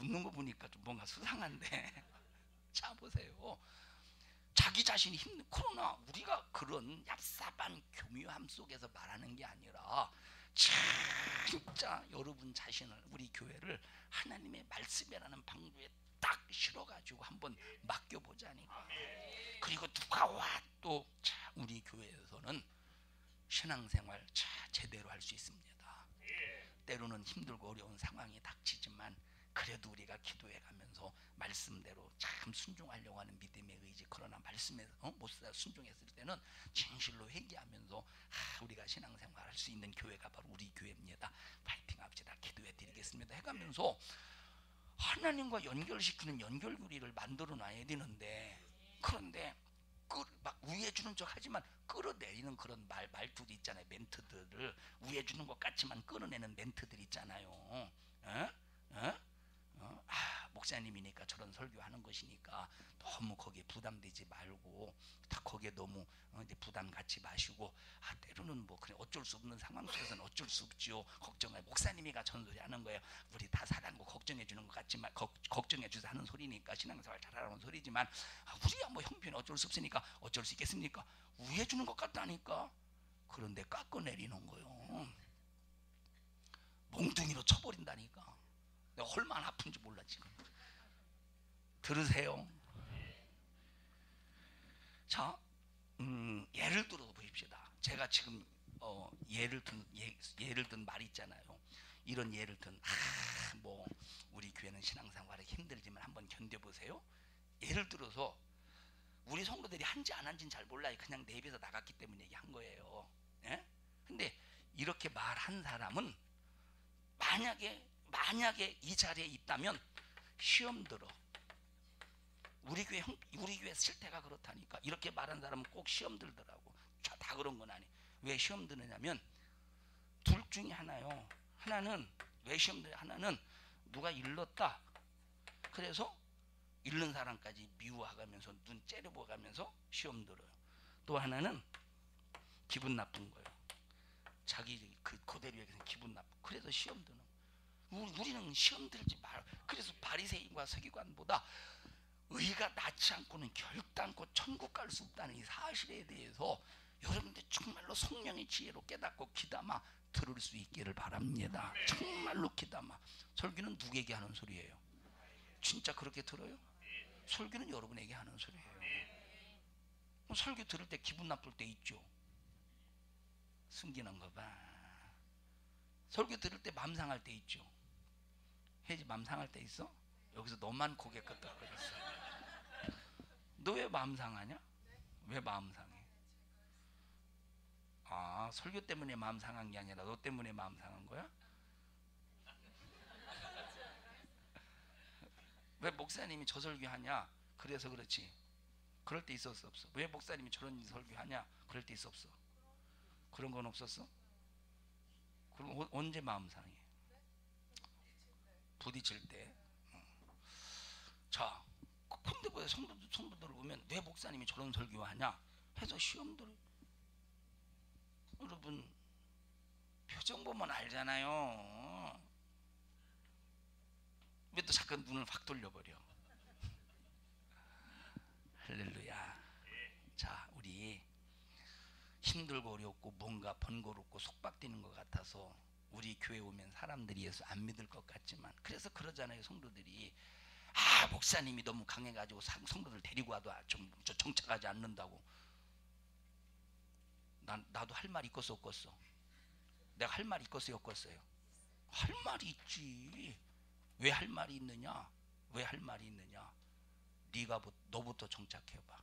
웃는 거 보니까 좀 뭔가 수상한데 자 보세요. 자기 자신이 힘든 그러나 우리가 그런 얍삽한 교묘함 속에서 말하는 게 아니라 진짜 여러분 자신을 우리 교회를 하나님의 말씀이라는 방주에 딱 실어가지고 한번 맡겨보자니까. 그리고 누가 와도 우리 교회에서는 신앙생활 제대로 할 수 있습니다. 때로는 힘들고 어려운 상황이 닥치지만 그래도 우리가 기도해가면서 말씀대로 참 순종하려고 하는 믿음의 의지. 그러나 말씀에 못 순종했을 때는 진실로 회개하면서 우리가 신앙생활 할 수 있는 교회가 바로 우리 교회입니다. 파이팅합시다. 기도해 드리겠습니다 해가면서 하나님과 연결시키는 연결고리를 만들어 놔야 되는데, 그런데 막 우애주는 척 하지만 끌어내리는 그런 말투도 있잖아요. 멘트들을 우애주는 것 같지만 끌어내는 멘트들 있잖아요. 목사님이니까 저런 설교하는 것이니까 너무 거기에 부담되지 말고, 다 거기에 너무 이제 부담 갖지 마시고, 때로는 뭐 그냥 어쩔 수 없는 상황 속에서는 어쩔 수 없죠. 걱정해. 목사님이가 전소리 하는 거예요. 우리 다 사랑하고 걱정해 주는 것 같지만, 걱정해 주서 하는 소리니까 신앙생활 잘하라는 소리지만, 우리야 뭐 형편이 어쩔 수 없으니까 어쩔 수 있겠습니까? 우애 주는 것 같다니까. 그런데 깎아내리는 거요. 몽둥이로 쳐버린다니까. 내가 얼마나 아픈지 몰라 지금. 들으세요. 자, 예를 들어서 보십시다. 제가 지금 예를 든 말 있잖아요. 이런 예를 든 뭐 우리 교회는 신앙생활이 힘들지만 한번 견뎌보세요. 예를 들어서 우리 성도들이 한지 안 한지는 잘 몰라요. 그냥 내 입에서 나갔기 때문에 얘기한 거예요. 예? 근데 이렇게 말한 사람은 만약에 이 자리에 있다면 시험 들어. 우리 교회 실태가 그렇다니까. 이렇게 말한 사람은 꼭 시험 들더라고. 다 그런 건 아니. 왜 시험 드느냐면 둘 중에 하나요. 하나는 왜 시험 드냐? 하나는 누가 일렀다. 그래서 잃는 사람까지 미워하면서 눈 째려보가면서 시험 들어요. 또 하나는 기분 나쁜 거예요. 자기 그대로 얘기해서 기분 나쁘고 그래서 시험 드는 거예요. 우리는 시험 들지 말. 그래서 바리새인과 서기관보다 의가 낳지 않고는 결단코 천국 갈 수 없다는 이 사실에 대해서 여러분들 정말로 성령의 지혜로 깨닫고 귀담아 들을 수 있기를 바랍니다. 정말로 귀담아. 설교는 누구에게 하는 소리예요? 진짜 그렇게 들어요? 설교는 여러분에게 하는 소리예요. 설교 들을 때 기분 나쁠 때 있죠. 숨기는 거 봐. 설교 들을 때 맘 상할 때 있죠. 혜지 맘 상할 때 있어? 여기서 너만 고개 끄덕거렸어. 너 왜 마음 상하냐? 왜 마음 상해? 설교 때문에 마음 상한 게 아니라 너 때문에 마음 상한 거야? 왜 목사님이 저 설교하냐? 그래서 그렇지. 그럴 때 있었어 없어? 왜 목사님이 저런 설교하냐? 그럴 때 있어 없어? 그런 건 없었어? 그럼 언제 마음 상해? 부딪힐 때. 자, 근데 왜 성도들을 보면 왜 목사님이 저런 설교하냐? 해서 시험 들어. 여러분 표정 보면 알잖아요. 왜 또 잠깐 눈을 확 돌려버려? 할렐루야. 자, 우리 힘들고 어렵고 뭔가 번거롭고 속박되는 것 같아서 우리 교회 오면 사람들이 예수 안 믿을 것 같지만, 그래서 그러잖아요. 성도들이 목사님이 너무 강해가지고 성도들 데리고 와도 좀 정착하지 않는다고. 나도 할 말이 있겠어 없겠어? 내가 할 말이 있겠어요 없겠어요? 할 말이 있지. 왜 할 말이 있느냐? 왜 할 말이 있느냐? 너부터 정착해봐.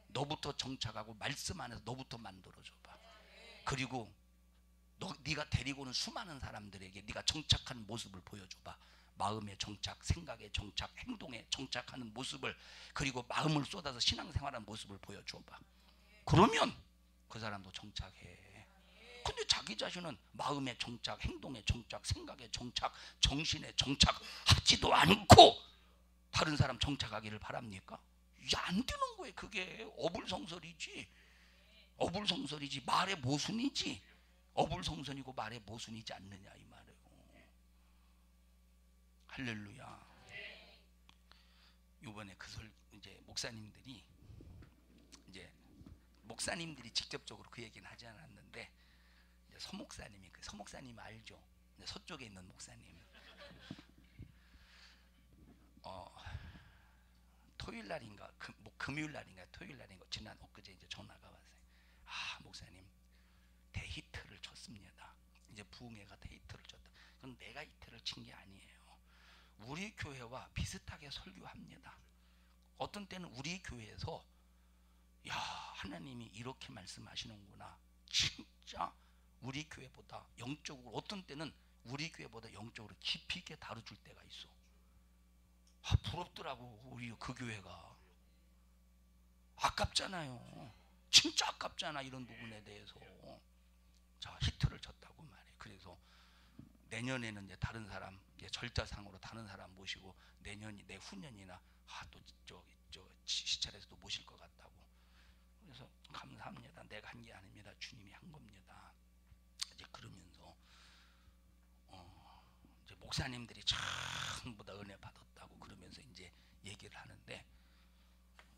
너부터 정착하고 말씀 안에서 너부터 만들어줘봐. 그리고 네가 데리고 오는 수많은 사람들에게 네가 정착한 모습을 보여줘봐. 마음의 정착, 생각의 정착, 행동에 정착하는 모습을, 그리고 마음을 쏟아서 신앙생활하는 모습을 보여줘봐. 그러면 그 사람도 정착해. 근데 자기 자신은 마음의 정착, 행동의 정착, 생각의 정착, 정신의 정착 하지도 않고 다른 사람 정착하기를 바랍니까? 안 되는 거예요. 그게 어불성설이지. 어불성설이지. 말의 모순이지. 어불성설이고 말의 모순이지 않느냐 이 말이에요. 할렐루야. 요번에 이제 목사님들이 직접적으로 그 얘기는 하지 않았는데 이제 서목사님이 서목사님 알죠? 서쪽에 있는 목사님. 토요일 날인가 금요일 날인가 토요일 날인가 지난 엊그제 이제 전화가 왔어요. 목사님 대히트를 쳤습니다. 이제 부흥회가 대히트를 쳤다. 그건 내가 히트를 친 게 아니에요. 우리 교회와 비슷하게 설교합니다. 어떤 때는 우리 교회에서 야, 하나님이 이렇게 말씀하시는구나. 진짜 우리 교회보다 영적으로, 어떤 때는 우리 교회보다 영적으로 깊이 있게 다뤄줄 때가 있어. 부럽더라고. 우리 그 교회가 아깝잖아요. 진짜 아깝잖아, 이런 부분에 대해서. 자, 히트를 쳤다고 말해. 그래서 내년에는 이제 다른 사람, 이제 절자상으로 다른 사람 모시고 내후년이나 또 시찰에서도 모실 것 같다고. 그래서 감사합니다. 내가 한 게 아닙니다. 주님이 한 겁니다. 이제 그러면서 이제 목사님들이 전부 다 은혜 받았다고 그러면서 이제 얘기를 하는데,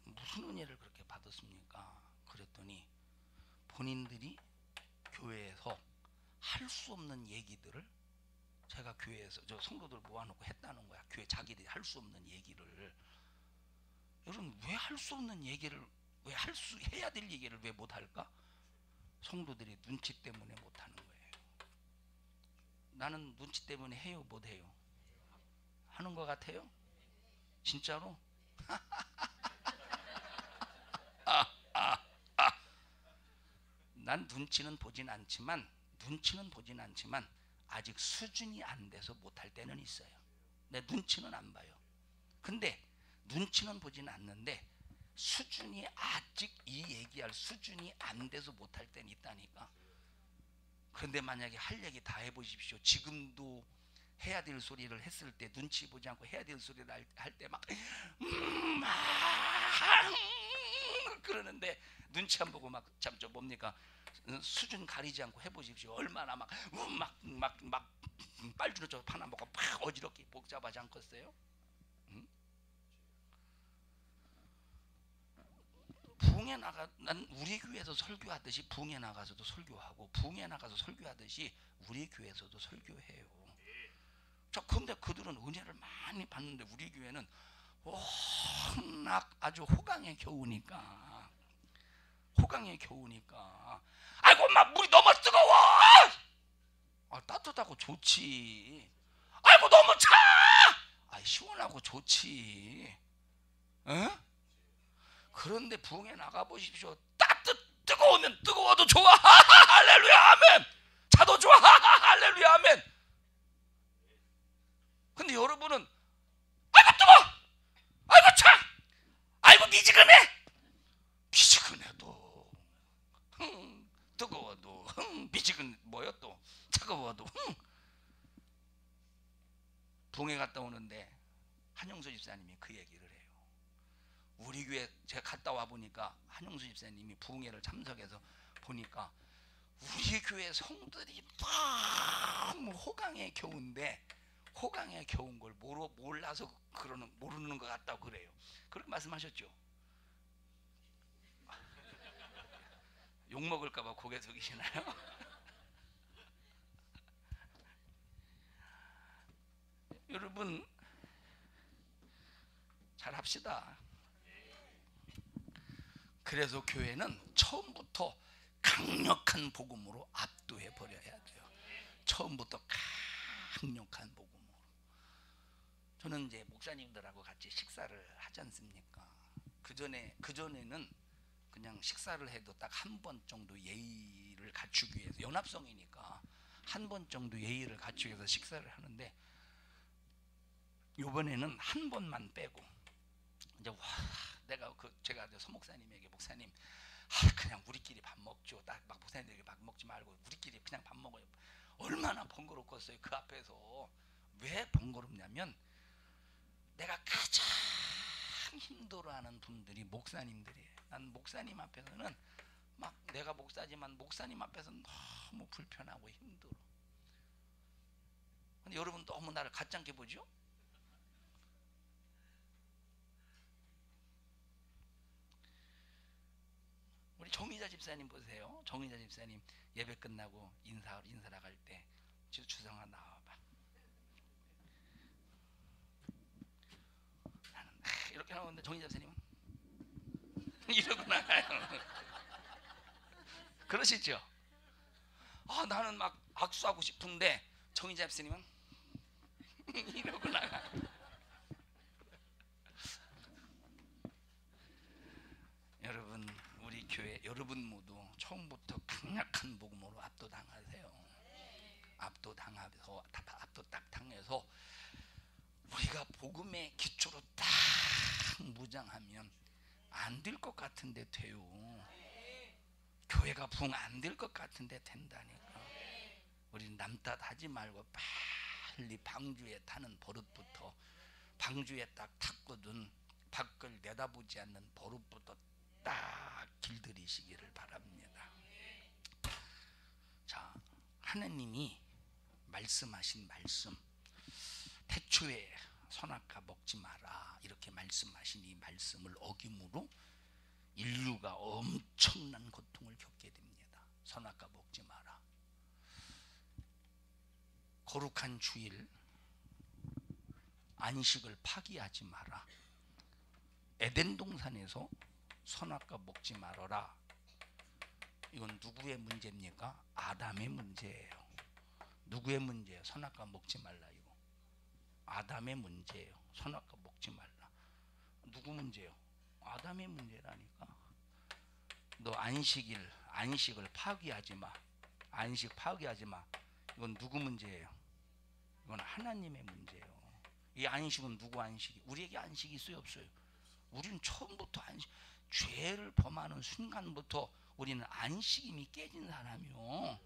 무슨 은혜를 그렇게 받았습니까? 그랬더니 본인들이 교회에서 할 수 없는 얘기들을 제가 교회에서 저 성도들 모아놓고 했다는 거야. 교회 자기들이 할 수 없는 얘기를. 여러분, 왜 할 수 없는 얘기를, 왜 해야 될 얘기를 왜 못할까? 성도들이 눈치 때문에 못하는 거예요. 나는 눈치 때문에 해요, 못해요? 하는 것 같아요? 진짜로? 난 눈치는 보진 않지만 아직 수준이 안 돼서 못할 때는 있어요. 내 눈치는 안 봐요. 근데 눈치는 보진 않는데 수준이 아직 이 얘기할 수준이 안 돼서 못할 때는 있다니까. 그런데 만약에 할 얘기 다 해보십시오. 지금도 해야 될 소리를 했을 때 눈치 보지 않고 해야 될 소리를 할 때 막 그러는데 눈치 안 보고 막 참 저 뭡니까 수준 가리지 않고 해보십시오. 얼마나 막 빨주노 저 하나 먹고 막 어지럽게 복잡하지 않겠어요? 응? 부흥에 난 우리 교회에서 설교하듯이 부흥에 나가서도 설교하고, 부흥에 나가서 설교하듯이 우리 교회에서도 설교해요. 자, 근데 그들은 은혜를 많이 받는데 우리 교회는 워낙 아주 호강에 겨우니까 아이고 막 물이 너무 뜨거워. 따뜻하고 좋지. 아이고 너무 차. 시원하고 좋지. 에? 그런데 부흥에 나가 보십시오. 뜨거우면 뜨거워도 좋아. 할렐루야 아멘. 차도 좋아. 할렐루야 아멘. 근데 여러분은 아이고 뜨거, 아이고 차, 아이고 미지근해. 미지근해도 뜨거워도 미지근 뭐요 또 차가워도 부흥회 갔다 오는데 한영수 집사님이 그 얘기를 해요. 우리 교회 제가 갔다 와 보니까 한영수 집사님이 부흥회를 참석해서 보니까 우리 교회 성들이 너무 호강에 겨운데 호강에 겨운 걸 몰라서 모르는 것 같다고 그래요. 그렇게 말씀하셨죠? 욕 먹을까봐 고개 숙이시나요? 여러분 잘 합시다. 그래서 교회는 처음부터 강력한 복음으로 압도해 버려야 돼요. 처음부터 강력한 복음으로. 저는 이제 목사님들하고 같이 식사를 하지 않습니까? 그전에는 그냥 식사를 해도 딱 한 번 정도 예의를 갖추기 위해서, 연합성이니까 한 번 정도 예의를 갖추기 위해서 식사를 하는데, 이번에는 한 번만 빼고 이제 제가 서목사님에게 목사님 그냥 우리끼리 밥 먹죠. 딱 막 목사님들에게 밥 먹지 말고 우리끼리 그냥 밥 먹어요. 얼마나 번거롭겠어요. 그 앞에서. 왜 번거롭냐면 내가 가장 힘들어하는 분들이 목사님들이에요. 난 목사님 앞에서는 막 내가 목사지만 목사님 앞에서는 너무 불편하고 힘들어. 근데 여러분 너무 나를 가짜게 보죠? 우리 정의자 집사님 보세요. 정의자 집사님 예배 끝나고 인사하러 갈 때 주성아 나와봐. 나는 이렇게 나오는데 정의자 집사님은 이러고 나가요. 그러시죠? 나는 막 악수하고 싶은데 정의자 집사님은 이러고 나가. 여러분, 우리 교회 여러분 모두 처음부터 강력한 복음으로 압도당하세요. 압도당해서 우리가 복음의 기초로 딱 무장하면 안 될 것 같은데 돼요. 교회가 붕 안 될 것 같은데 된다니까. 우리는 남탓하지 말고 빨리 방주에 타는 버릇부터, 방주에 딱 탔거든 밖을 내다보지 않는 버릇부터 딱 길들이시기를 바랍니다. 자, 하나님이 말씀하신 말씀, 태초에 선악과 먹지 마라 이렇게 말씀하신 이 말씀을 어김으로 인류가 엄청난 고통을 겪게 됩니다. 선악과 먹지 마라. 거룩한 주일 안식을 파기하지 마라. 에덴 동산에서 선악과 먹지 말아라. 이건 누구의 문제입니까? 아담의 문제예요. 누구의 문제예요? 선악과 먹지 말라. 이거 아담의 문제예요. 선악과 먹지 말라. 누구 문제예요? 아담의 문제라니까. 너 안식을 파기하지 마. 안식 파기하지 마. 이건 누구 문제예요? 이건 하나님의 문제예요. 이 안식은 누구 안식이? 우리에게 안식이 있어요, 없어요? 우리는 처음부터 죄를 범하는 순간부터 우리는 안식임이 깨진 사람이요.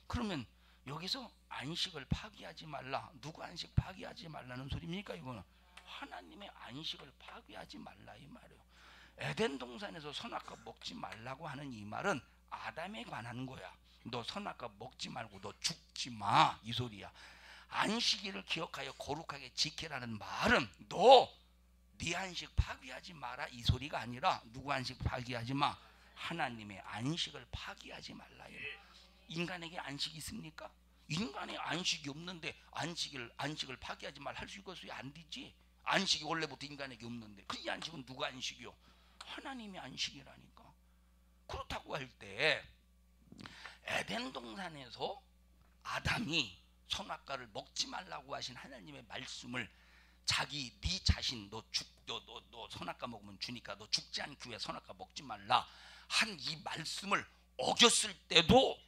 그러면 여기서 안식을 파기하지 말라. 누구 안식 파기하지 말라는 소리입니까? 이거는 하나님의 안식을 파기하지 말라 이 말이에요. 에덴 동산에서 선악과 먹지 말라고 하는 이 말은 아담에 관한 거야. 너 선악과 먹지 말고 너 죽지 마 이 소리야. 안식일을 기억하여 거룩하게 지키라는 말은 너 네 안식 파기하지 마라 이 소리가 아니라 누구 안식 파기하지 마? 하나님의 안식을 파기하지 말라. 인간에게 안식이 있습니까? 인간의 안식이 없는데 안식을 파기하지 말 할 수 있겠어요? 안 되지. 안식이 원래부터 인간에게 없는데 그 안식은 누구 안식이요? 하나님의 안식이라니까. 그렇다고 할 때 에덴 동산에서 아담이 선악과를 먹지 말라고 하신 하나님의 말씀을 네 자신 너 선악과 먹으면 주니까 너 죽지 않기 위해 선악과 먹지 말라 한 이 말씀을 어겼을 때도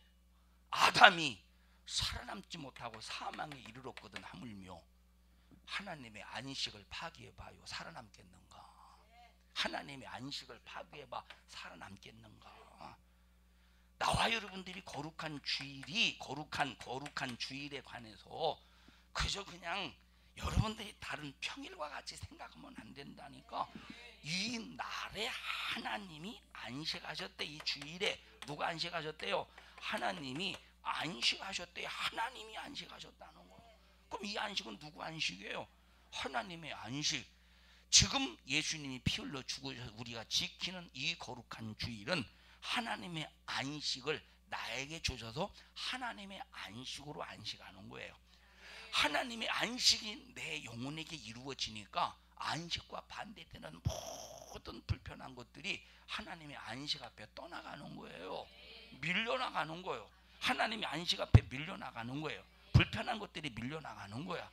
아담이 살아남지 못하고 사망에 이르렀거든. 하물며 하나님의 안식을 파기해봐요. 살아남겠는가? 하나님의 안식을 파기해봐. 살아남겠는가? 나와 여러분들이 거룩한 주일에 관해서 그저 그냥 여러분들이 다른 평일과 같이 생각하면 안 된다니까. 이 날에 하나님이 안식하셨대. 이 주일에 누가 안식하셨대요? 하나님이 안식하셨대요. 하나님이 안식하셨다는 거예요. 그럼 이 안식은 누구 안식이에요? 하나님의 안식. 지금 예수님이 피 흘려 죽으셔서 우리가 지키는 이 거룩한 주일은 하나님의 안식을 나에게 주셔서 하나님의 안식으로 안식하는 거예요. 하나님의 안식이 내 영혼에게 이루어지니까 안식과 반대되는 모든 불편한 것들이 하나님의 안식 앞에 떠나가는 거예요. 밀려나가는 거예요. 하나님의 안식 앞에 밀려나가는 거예요. 불편한 것들이 밀려나가는 거야.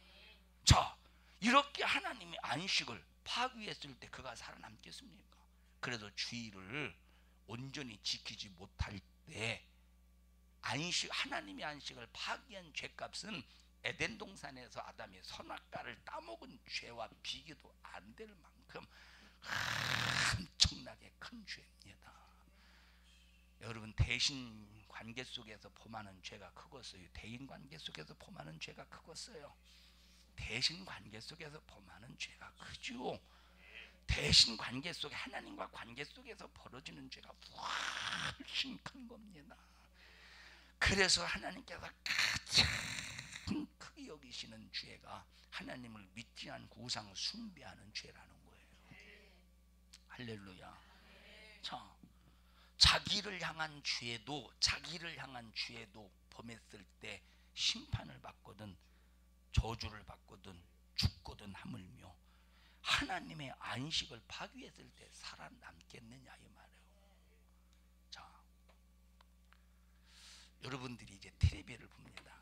자, 이렇게 하나님의 안식을 파괴했을 때 그가 살아남겠습니까? 그래서 주일을 온전히 지키지 못할 때 하나님의 안식을 파괴한 죄값은 에덴 동산에서 아담이 선악과를 따먹은 죄와 비교도 안 될 만큼 엄청나게 큰 죄입니다. 여러분, 대신 관계 속에서 범하는 죄가 크겠어요? 대인 관계 속에서 범하는 죄가 크겠어요? 대신 관계 속에서 범하는 죄가 크죠. 대신 관계 속에 하나님과 관계 속에서 벌어지는 죄가 훨씬 큰 겁니다. 그래서 하나님께서 가장 크게 여기시는 죄가 하나님을 믿지 않고 우상을 숭배하는 죄라는 거예요. 할렐루야. 자, 자기를 향한 죄도 범했을 때 심판을 받거든 저주를 받거든 죽거든 하물며 하나님의 안식을 파괴했을 때 살아남겠느냐 이 말이에요. 자, 여러분들이 이제 텔레비를 봅니다.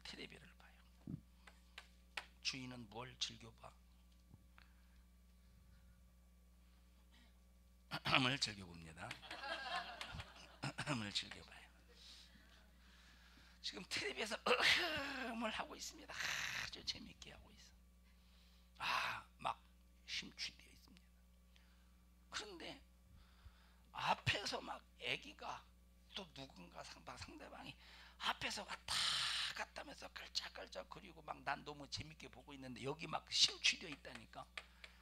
텔레비를 봐요. 주인은 뭘 즐겨봐? 을 즐겨봅니다. 을 즐겨봐요. 지금 텔레비에서 을 하고 있습니다. 아주 재밌게 하고 있어. 막 심취되어 있습니다. 그런데 앞에서 막 애기가 또 누군가 상대방이 앞에서 왔다 갔다 하면서 깔짝깔짝 거리고 막 난 너무 재밌게 보고 있는데 여기 막 심취되어 있다니까.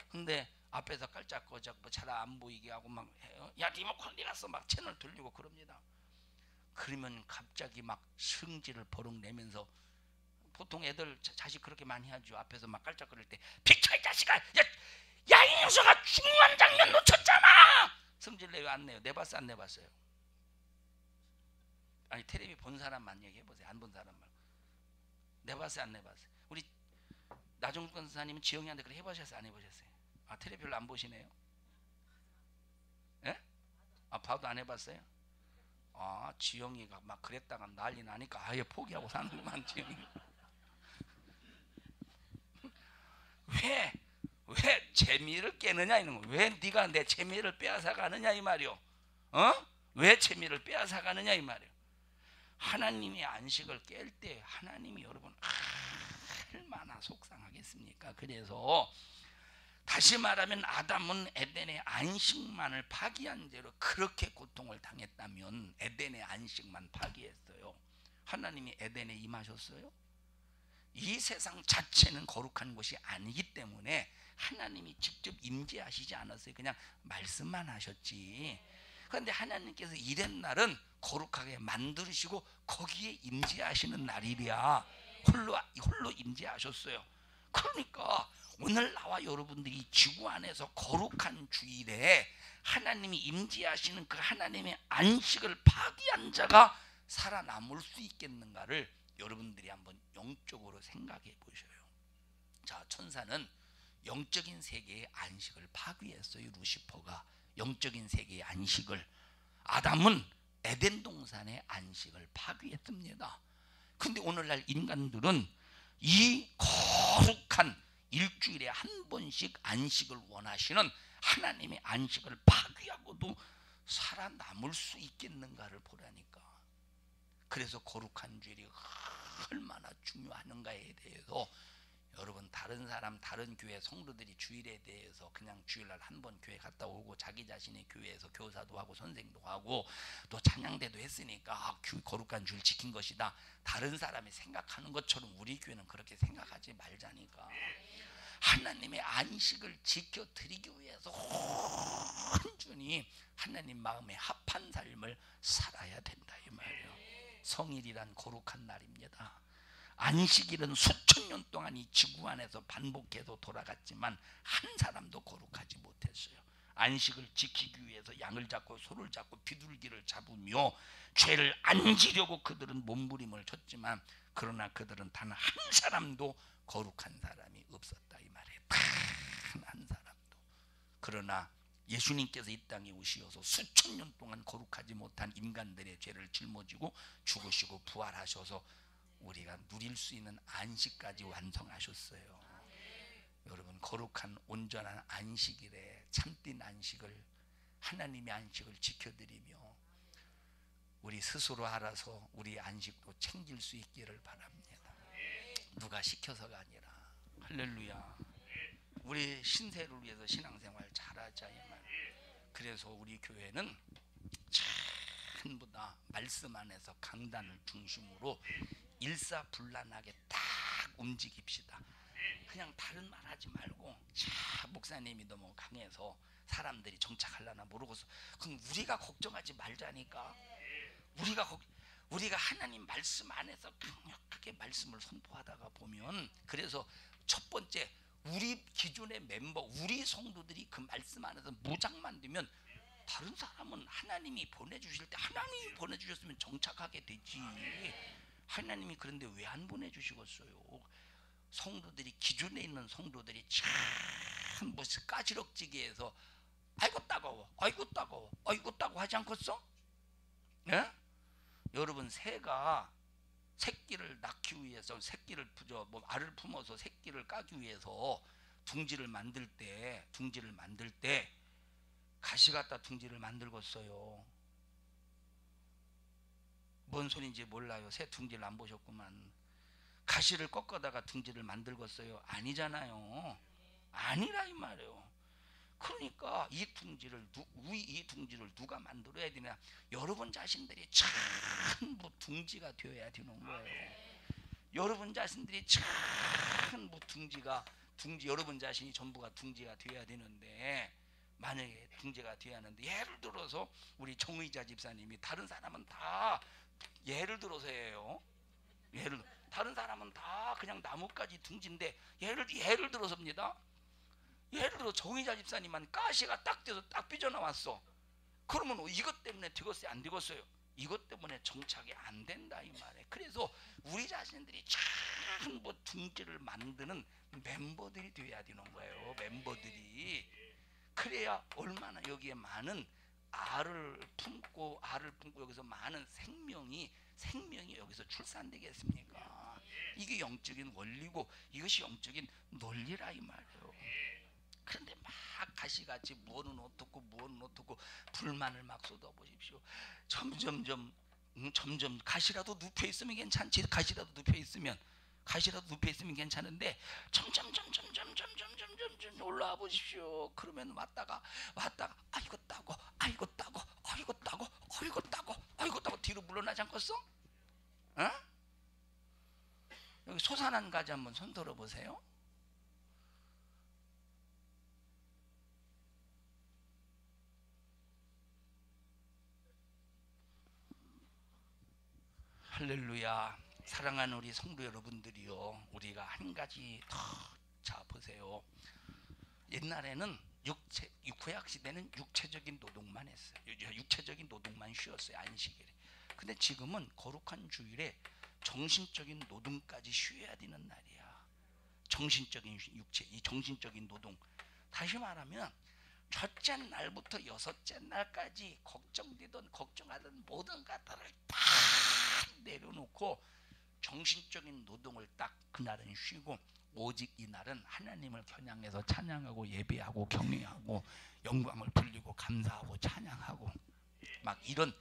근데 앞에서 깔짝거짝 뭐 잘 안 보이게 하고 막 해요. 야 리모컨 어디 갔어? 막 채널 돌리고 그럽니다. 그러면 갑자기 막 성질을 버럭 내면서 보통 애들 자식 그렇게 많이 하죠. 앞에서 막 깔짝거릴 때 비켜 이 자식아! 야 이 녀석아 중요한 장면 놓쳤잖아! 성질 내요 안 내요? 내봤어요 안 내봤어요? 아니 텔레비 본 사람만 얘기해보세요. 안 본 사람 말고. 내봤어요 안 내봤어요? 우리 나종근 선사님은 지영이한테 그렇게 해보셨어요 안 해보셨어요? 텔레비 별로 안 보시네요? 예? 봐도 안 해봤어요? 지영이가 막 그랬다가 난리 나니까 아예 포기하고 사는구만 지영이. 왜 재미를 깨느냐 이런 거. 왜 네가 내 재미를 빼앗아 가느냐 이 말이요. 왜 재미를 빼앗아 가느냐 이 말이요. 하나님의 안식을 깰 때 하나님이 여러분 얼마나 속상하겠습니까? 그래서 다시 말하면 아담은 에덴의 안식만을 파기한 죄로 그렇게 고통을 당했다면 에덴의 안식만 파기했어요. 하나님이 에덴에 임하셨어요? 이 세상 자체는 거룩한 곳이 아니기 때문에 하나님이 직접 임재하시지 않았어요. 그냥 말씀만 하셨지. 그런데 하나님께서 이런 날은 거룩하게 만드시고 거기에 임재하시는 날이랴. 홀로 임재하셨어요. 그러니까 오늘 나와 여러분들이 지구 안에서 거룩한 주일에 하나님이 임재하시는 그 하나님의 안식을 파기한 자가 살아남을 수 있겠는가를 여러분들이 한번 영적으로 생각해 보셔요. 자, 천사는 영적인 세계의 안식을 파괴했어요. 루시퍼가 영적인 세계의 안식을. 아담은 에덴 동산의 안식을 파괴했습니다. 근데 오늘날 인간들은 이 거룩한 일주일에 한 번씩 안식을 원하시는 하나님의 안식을 파괴하고도 살아남을 수 있겠는가를 보라니까. 그래서 거룩한 주일이 얼마나 중요한가에 대해서 여러분 다른 사람 다른 교회 성도들이 주일에 대해서 그냥 주일날 한 번 교회 갔다 오고 자기 자신의 교회에서 교사도 하고 선생도 하고 또 찬양대도 했으니까 거룩한 주일 지킨 것이다. 다른 사람이 생각하는 것처럼 우리 교회는 그렇게 생각하지 말자니까. 하나님의 안식을 지켜드리기 위해서 온전히 하나님 마음에 합한 삶을 살아야 된다 이 말이에요. 성일이란 거룩한 날입니다. 안식일은 수천 년 동안 이 지구 안에서 반복해서 돌아갔지만 한 사람도 거룩하지 못했어요. 안식을 지키기 위해서 양을 잡고 소를 잡고 비둘기를 잡으며 죄를 안 지려고 그들은 몸부림을 쳤지만 그러나 그들은 단 한 사람도 거룩한 사람이 없었다 이 말이에요. 단 한 사람도. 그러나 예수님께서 이 땅에 오시어서 수천 년 동안 거룩하지 못한 인간들의 죄를 짊어지고 죽으시고 부활하셔서 우리가 누릴 수 있는 안식까지 완성하셨어요. 여러분 거룩한 온전한 안식일에 참된 안식을 하나님의 안식을 지켜드리며 우리 스스로 알아서 우리 안식도 챙길 수 있기를 바랍니다. 누가 시켜서가 아니라. 할렐루야. 우리 신세를 위해서 신앙생활 잘하자 이 말. 그래서 우리 교회는 전부 다 말씀 안에서 강단을 중심으로 일사불란하게 딱 움직입시다. 그냥 다른 말 하지 말고 목사님이 너무 강해서 사람들이 정착하려나 모르고서 그럼 우리가 걱정하지 말자니까. 우리가 하나님 말씀 안에서 강력하게 말씀을 선포하다가 보면, 그래서 첫 번째 우리 기존의 멤버, 우리 성도들이 그 말씀 안에서 무장만 되면 다른 사람은 하나님이 보내주실 때 하나님이 보내주셨으면 정착하게 되지. 하나님이 그런데 왜 안 보내주시겠어요? 성도들이, 기존에 있는 성도들이 참 무슨 까지럭지게 해서 아이고 따가워, 아이고 따가워, 아이고 따가워 하지 않겠어? 예? 여러분, 새가 새끼를 낳기 위해서, 새끼를 뭐 알을 품어서 새끼를 까기 위해서 둥지를 만들 때 가시 갖다 둥지를 만들겠어요. 뭔 소린지 몰라요. 새 둥지를 안 보셨구만. 가시를 꺾어다가 둥지를 만들겠어요? 아니잖아요. 아니라 이 말이에요. 그러니까 이 둥지를 누가 만들어야 되냐? 여러분 자신들이 전부 둥지가 되어야 되는 거예요. 여러분 자신들이 전부 여러분 자신이 전부가 둥지가 되어야 되는데, 만약에 둥지가 되어야 하는데, 예를 들어서 우리 정의자 집사님이, 다른 사람은 다 예를 들어서예요. 다른 사람은 다 그냥 나뭇가지 둥지인데, 예를 들어서입니다. 예를 들어 정의자 집사님만 가시가 딱 돼서 딱 삐져나왔어. 그러면 이것 때문에 되겠어요, 안 되겠어요? 이것 때문에 정착이 안 된다 이 말이에요. 그래서 우리 자신들이 전부 둥지를 만드는 멤버들이 돼야 되는 거예요. 멤버들이. 그래야 얼마나 여기에 많은 알을 품고 여기서 많은 생명이 여기서 출산되겠습니까? 이게 영적인 원리고 이것이 영적인 논리라 이 말이에요. 그런데 막 가시같이 무엇은 어떻고 불만을 막 쏟아보십시오. 점점 가시라도 눕혀 있으면 괜찮지. 가시라도 눕혀 있으면 괜찮은데, 점점 올라와 보십시오. 그러면 왔다가 아이고 따고 뒤로 물러나지 않겠어? 어? 여기 솟아난 가지 한번 손 들어보세요. 할렐루야. 사랑하는 우리 성도 여러분들이요, 우리가 한 가지 더, 자 보세요. 옛날에는 구약 시대는 육체적인 노동만 했어요. 육체적인 노동만 쉬었어요, 안식일에. 근데 지금은 거룩한 주일에 정신적인 노동까지 쉬어야 되는 날이야. 정신적인 노동. 다시 말하면 첫째 날부터 여섯째 날까지 걱정하던 모든 것들을 다 내려놓고 정신적인 노동을 딱 그날은 쉬고, 오직 이날은 하나님을 겨냥해서 찬양하고 예배하고 경외하고 영광을 돌리고 감사하고 찬양하고, 막 이런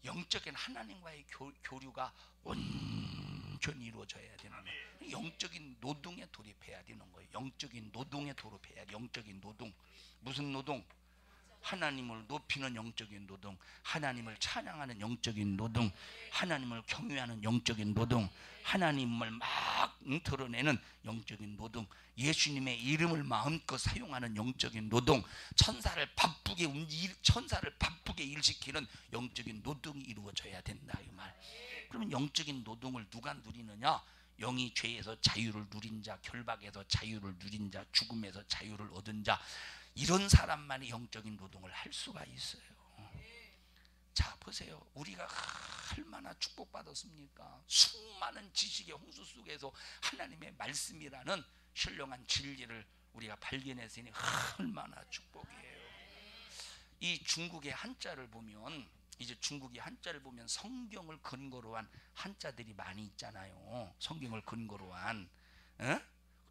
영적인 하나님과의 교류가 온전히 이루어져야 되는 거예요. 영적인 노동에 돌입해야 되는 거예요. 영적인 노동. 무슨 노동? 하나님을 높이는 영적인 노동, 하나님을 찬양하는 영적인 노동, 하나님을 경외하는 영적인 노동, 하나님을 막 드러내는 영적인 노동, 예수님의 이름을 마음껏 사용하는 영적인 노동, 천사를 바쁘게 일시키는 영적인 노동이 이루어져야 된다 이 말. 그러면 영적인 노동을 누가 누리느냐? 영이 죄에서 자유를 누린 자, 결박에서 자유를 누린 자, 죽음에서 자유를 얻은 자, 이런 사람만이 영적인 노동을 할 수가 있어요. 자 보세요. 우리가 얼마나 축복받았습니까? 수많은 지식의 홍수 속에서 하나님의 말씀이라는 신령한 진리를 우리가 발견했으니 얼마나 축복이에요. 이 중국의 한자를 보면, 성경을 근거로 한 한자들이 많이 있잖아요. 성경을 근거로 한,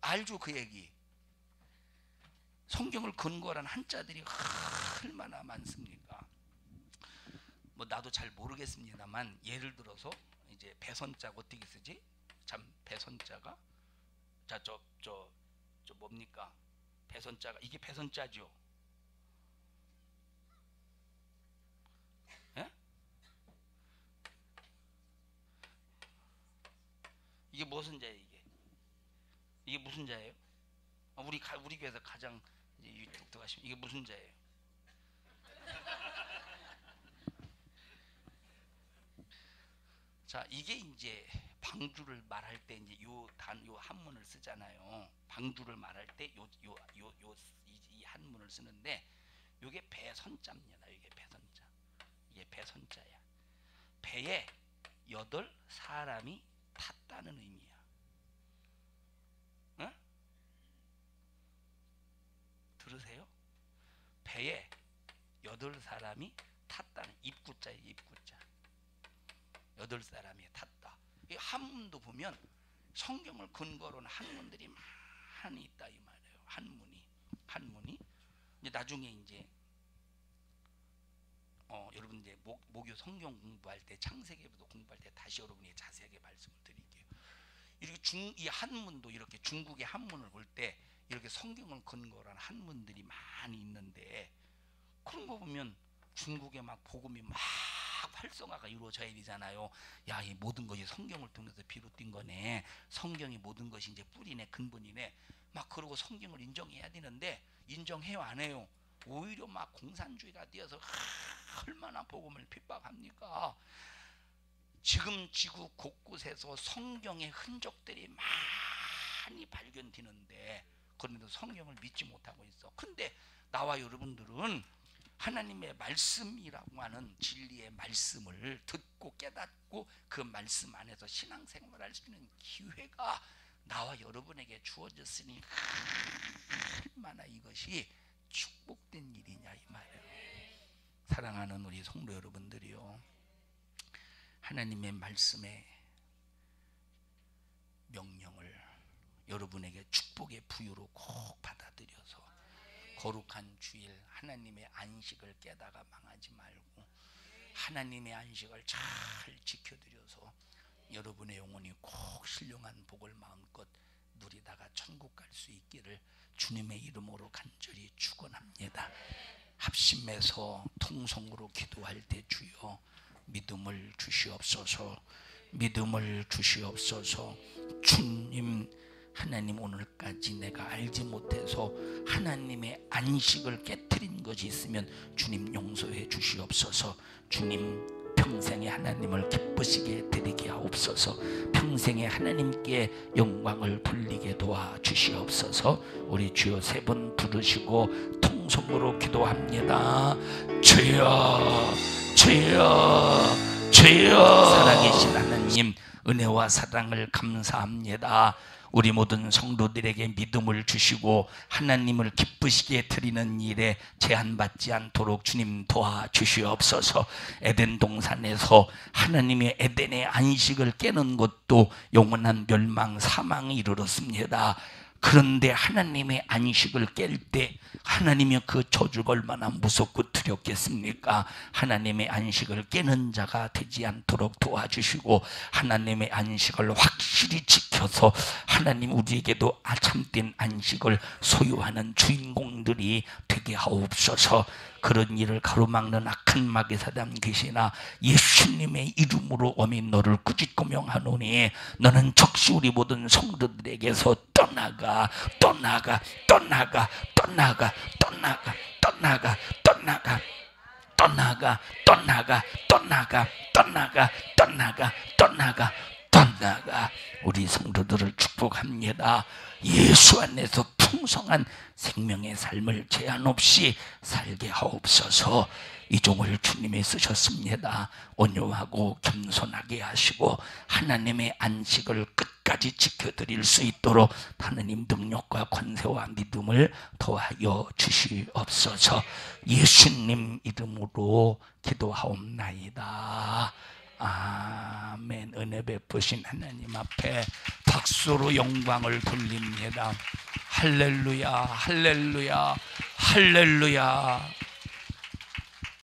알죠 그 얘기? 성경을 근거로 한 한자들이 얼마나 많습니까? 뭐 나도 잘 모르겠습니다만, 예를 들어서 이제 배선자가 어떻게 쓰지? 참 배선자가 저 뭡니까? 배선자가, 이게 배선자죠. 예? 이게 무슨 자예요? 이게 무슨 자예요? 우리 교회에서 가장 독특하시면 이게 무슨 자예요? 자, 이게 이제 방주를 말할 때 이제 요 한문을 쓰잖아요. 방주를 말할 때 이 한문을 쓰는데, 요게 배선자입니다. 이게 배선자. 이게 배선자야. 배에 8사람이 탔다는 의미야. 응? 들으세요? 배에 8사람이 탔다는, 입구자예요. 입구자. 8사람이 탔다. 이 한문도 보면 성경을 근거로는 한문들이 많이 있다 이 말이에요. 한문이 이제 나중에 이제 여러분 이제 목요 성경 공부할 때, 창세기부터 공부할 때 다시 여러분이 자세하게 말씀을 드릴게요. 이렇게 이 한문도 이렇게 중국의 한문을 볼 때 이렇게 성경을 근거로 한 한문들이 많이 있는데, 그런 거 보면 중국에 막 복음이 막 활성화가 이루어져야 되잖아요. 야, 이 모든 것이 성경을 통해서 비롯된 거네. 성경이 모든 것이 이제 뿌리네, 근본이네. 막 그러고 성경을 인정해야 되는데, 인정해요, 안 해요? 오히려 막 공산주의가 되어서 얼마나 복음을 핍박합니까? 지금 지구 곳곳에서 성경의 흔적들이 많이 발견되는데, 그런데도 성경을 믿지 못하고 있어. 근데 나와 여러분들은 하나님의 말씀이라고 하는 진리의 말씀을 듣고 깨닫고 그 말씀 안에서 신앙생활할 수 있는 기회가 나와 여러분에게 주어졌으니 얼마나 이것이 축복된 일이냐 이 말이에요. 사랑하는 우리 성도 여러분들이요, 하나님의 말씀의 명령을 여러분에게 축복의 부유로 꼭 받아들여서 거룩한 주일 하나님의 안식을 깨다가 망하지 말고 하나님의 안식을 잘 지켜드려서 여러분의 영혼이 꼭 신령한 복을 마음껏 누리다가 천국 갈 수 있기를 주님의 이름으로 간절히 축원합니다. 합심해서 통성으로 기도할 때 주여 믿음을 주시옵소서, 믿음을 주시옵소서. 주님, 하나님, 오늘까지 내가 알지 못해서 하나님의 안식을 깨트린 것이 있으면 주님 용서해 주시옵소서. 주님, 평생에 하나님을 기쁘시게 드리게 하옵소서. 평생에 하나님께 영광을 돌리게 도와 주시옵소서. 우리 주여 3번 부르시고 통성으로 기도합니다. 주여, 주여, 주여. 살아계신 하나님, 은혜와 사랑을 감사합니다. 우리 모든 성도들에게 믿음을 주시고 하나님을 기쁘시게 드리는 일에 제한받지 않도록 주님 도와주시옵소서. 에덴 동산에서 하나님의 에덴의 안식을 깨는 것도 영원한 멸망, 사망에 이르렀습니다. 그런데 하나님의 안식을 깰 때 하나님이 그 저주가 얼마나 무섭고 두렵겠습니까? 하나님의 안식을 깨는 자가 되지 않도록 도와주시고 하나님의 안식을 확실히 지켜서 하나님 우리에게도 참된 안식을 소유하는 주인공들이 되게 하옵소서. 그런 일을 가로막는 악한 마귀 사단 귀신아, 예수님의 이름으로 엄히 너를 꾸짖고 명하노니 너는 적시 우리 모든 성도들에게서 떠나가, 떠나가, 떠나가, 떠나가, 떠나가, 떠나가, 떠나가, 떠나가, 떠나가, 떠나가, 떠나가, 떠나가, 떠나가, 떠나가. 우리 성도들을 축복합니다. 예수 안에서 풍성한 생명의 삶을 제한 없이 살게 하옵소서. 이 종을 주님이 쓰셨습니다. 온유하고 겸손하게 하시고 하나님의 안식을 끝까지 지켜드릴 수 있도록 하나님 능력과 권세와 믿음을 더하여 주시옵소서. 예수님 이름으로 기도하옵나이다. 아멘. 은혜 베푸신 하나님 앞에 박수로 영광을 돌립니다. 할렐루야, 할렐루야, 할렐루야.